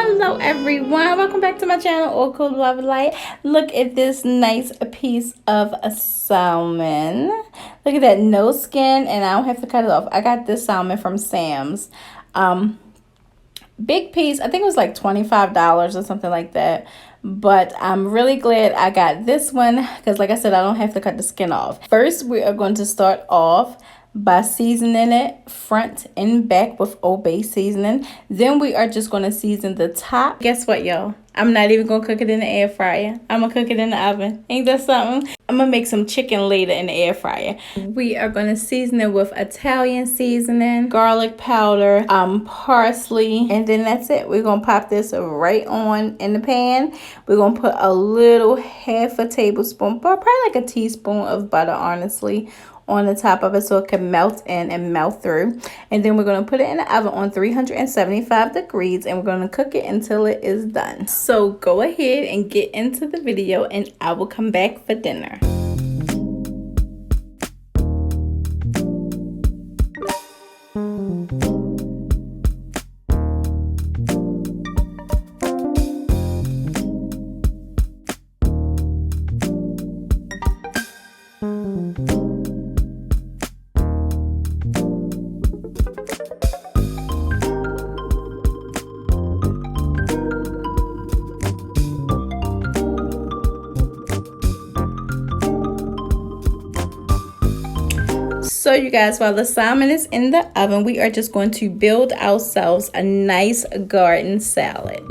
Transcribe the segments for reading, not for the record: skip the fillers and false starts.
Hello everyone, welcome back to my channel, All Cool Love Light. Look at this nice piece of salmon. Look at that, no skin, and I don't have to cut it off. I got this salmon from Sam's. Big piece, I think it was like $25 or something like that. But I'm really glad I got this one because, like I said, I don't have to cut the skin off. First, we are going to start off by seasoning it front and back with Old Bay seasoning. Then we are just going to season the top. Guess what, y'all? I'm not even going to cook it in the air fryer. I'm going to cook it in the oven. Ain't that something? I'm going to make some chicken later in the air fryer. We are going to season it with Italian seasoning, garlic powder, parsley, and then that's it. We're going to pop this right on in the pan. We're going to put a little half a tablespoon, probably like a teaspoon of butter, honestly, on the top of it so it can melt in and melt through. And then we're going to put it in the oven on 375 degrees and we're going to cook it until it is done. So go ahead and get into the video and I will come back for dinner. So you guys, while the salmon is in the oven, we are just going to build ourselves a nice garden salad.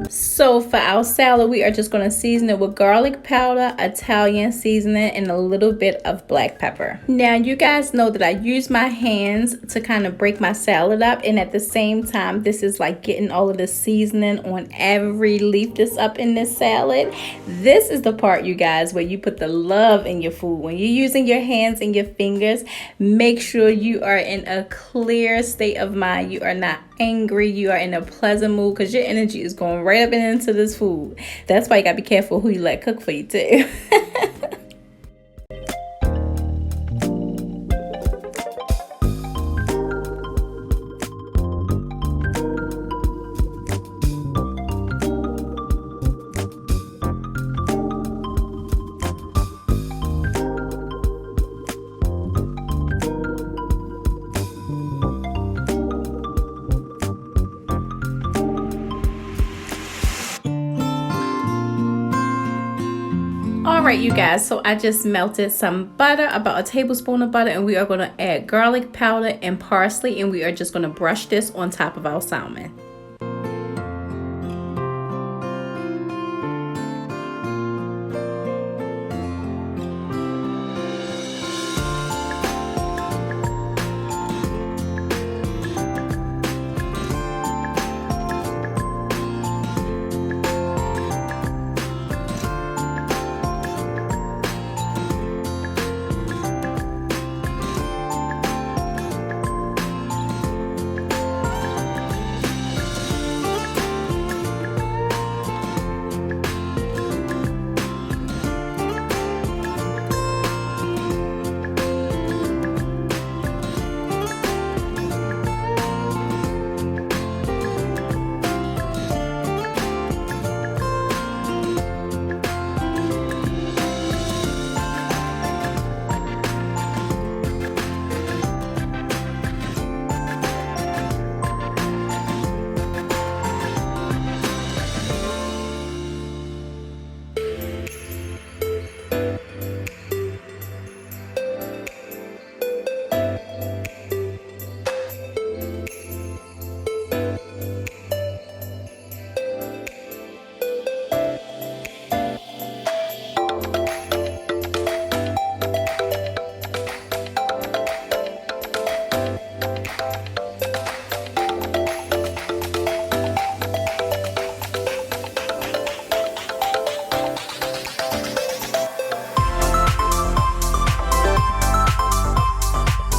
So for our salad, we are just going to season it with garlic powder, Italian seasoning, and a little bit of black pepper. Now, you guys know that I use my hands to kind of break my salad up. And at the same time, this is like getting all of the seasoning on every leaf that's up in this salad. This is the part, you guys, where you put the love in your food. When you're using your hands and your fingers, make sure you are in a clear state of mind. You are not angry, you are in a pleasant mood because your energy is going right up and into this food. That's why you gotta be careful who you let cook for you too. Alright, you guys, so I just melted some butter, about a tablespoon of butter, and we are going to add garlic powder and parsley, and we are just going to brush this on top of our salmon.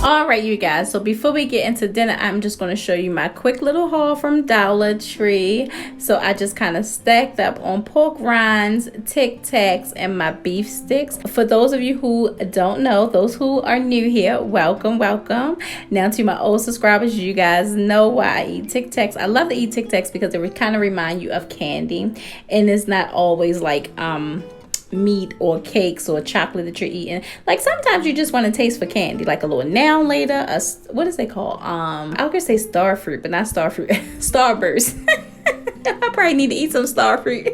All right, you guys, so before we get into dinner, I'm just going to show you my quick little haul from Dollar Tree. So I just kind of stacked up on pork rinds, Tic Tacs, and my beef sticks. For those of you who don't know, those who are new here, welcome, welcome. Now to my old subscribers, you guys know why I eat Tic Tacs. I love to eat Tic Tacs because it kind of remind you of candy, and it's not always like meat or cakes or chocolate that you're eating. Like sometimes you just want to taste for candy, like a little now and later, what is they called? I was gonna say star fruit, but not star fruit. Starburst. I probably need to eat some star fruit.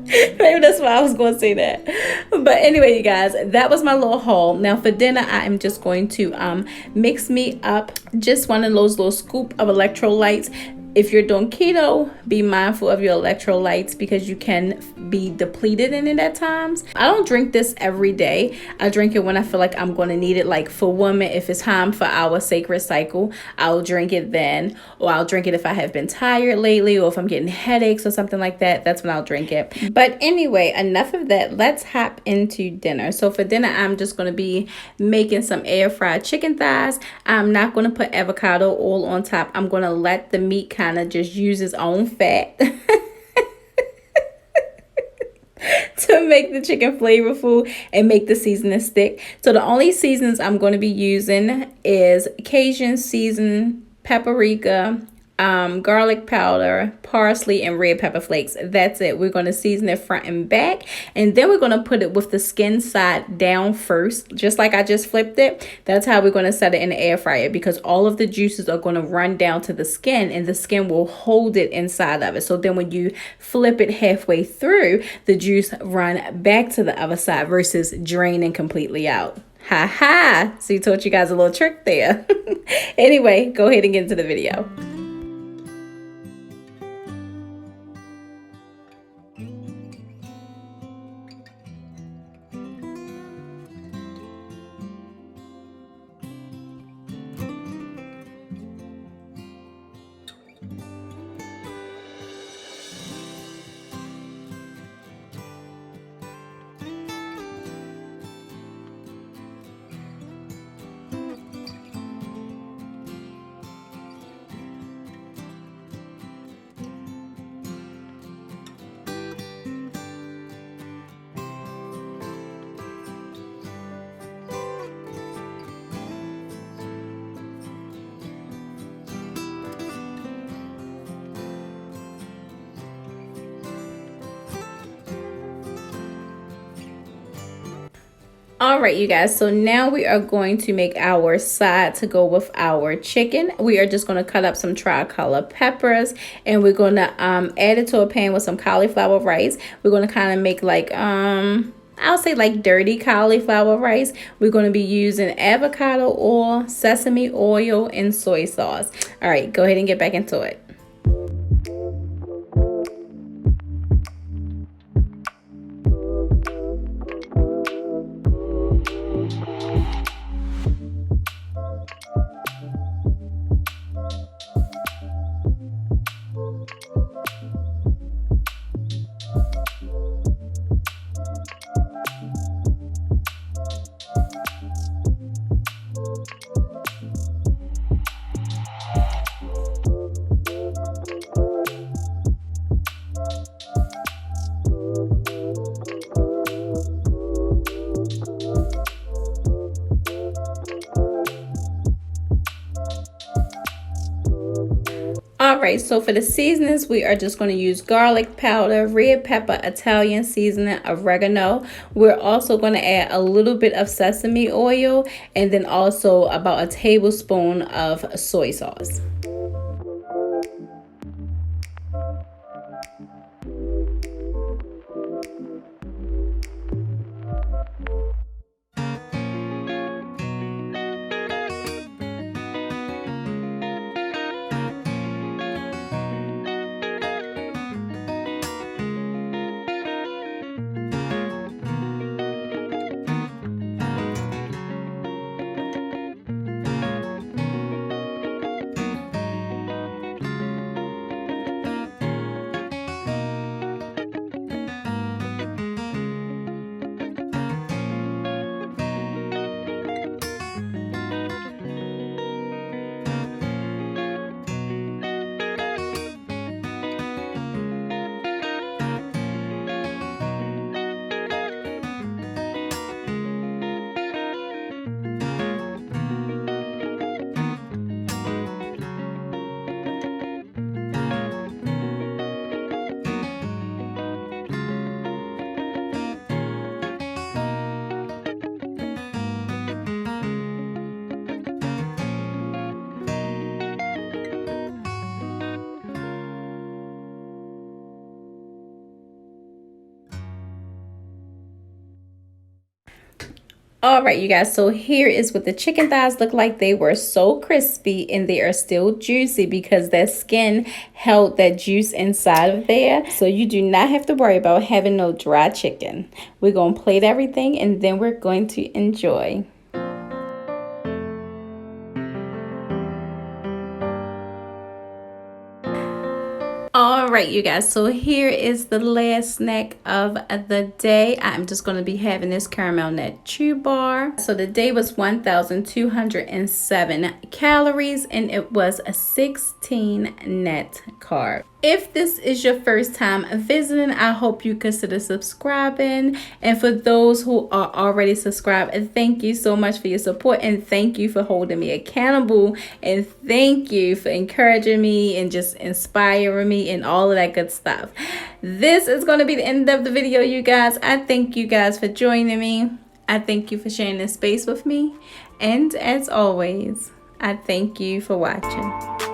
Maybe that's why I was going to say that. But anyway, you guys, that was my little haul. Now for dinner, I am just going to mix me up just one of those little scoop of electrolytes. If you're doing keto, be mindful of your electrolytes because you can be depleted in it at times. I don't drink this every day. I drink it when I feel like I'm going to need it. Like for women, if it's time for our sacred cycle, I'll drink it then. Or I'll drink it if I have been tired lately or if I'm getting headaches or something like that. That's when I'll drink it. But anyway, enough of that. Let's hop into dinner. So for dinner, I'm just going to be making some air fried chicken thighs. I'm not going to put avocado oil on top. I'm going to let the meat kind of just use its own fat to make the chicken flavorful and make the seasoning stick. So the only seasons I'm going to be using is Cajun season, paprika, garlic powder, parsley, and red pepper flakes. That's it. We're going to season it front and back, and then we're going to put it with the skin side down first, just like I just flipped it. That's how we're going to set it in the air fryer, because all of the juices are going to run down to the skin, and the skin will hold it inside of it. So then when you flip it halfway through, the juice run back to the other side versus draining completely out. Ha ha! So you taught you guys a little trick there. Anyway, go ahead and get into the video. All right, you guys, so now we are going to make our side to go with our chicken. We are just going to cut up some tricolor peppers, and we're going to add it to a pan with some cauliflower rice. We're going to kind of make like I'll say like dirty cauliflower rice. We're going to be using avocado oil, sesame oil, and soy sauce. All right, go ahead and get back into it. All right, so for the seasonings, we are just going to use garlic powder, red pepper, Italian seasoning, oregano. We're also going to add a little bit of sesame oil, and then also about a tablespoon of soy sauce. All right, you guys, so here is what the chicken thighs look like. They were so crispy and they are still juicy because that skin held that juice inside of there. So you do not have to worry about having no dry chicken. We're going to plate everything and then we're going to enjoy. All right, you guys, so here is the last snack of the day. I'm just going to be having this caramel nut chew bar. So the day was 1,207 calories and it was a 16 net carb. If this is your first time visiting, I hope you consider subscribing. And for those who are already subscribed, thank you so much for your support and thank you for holding me accountable and thank you for encouraging me and just inspiring me and all of that good stuff. This is going to be the end of the video, you guys. I thank you guys for joining me. I thank you for sharing this space with me. And as always, I thank you for watching.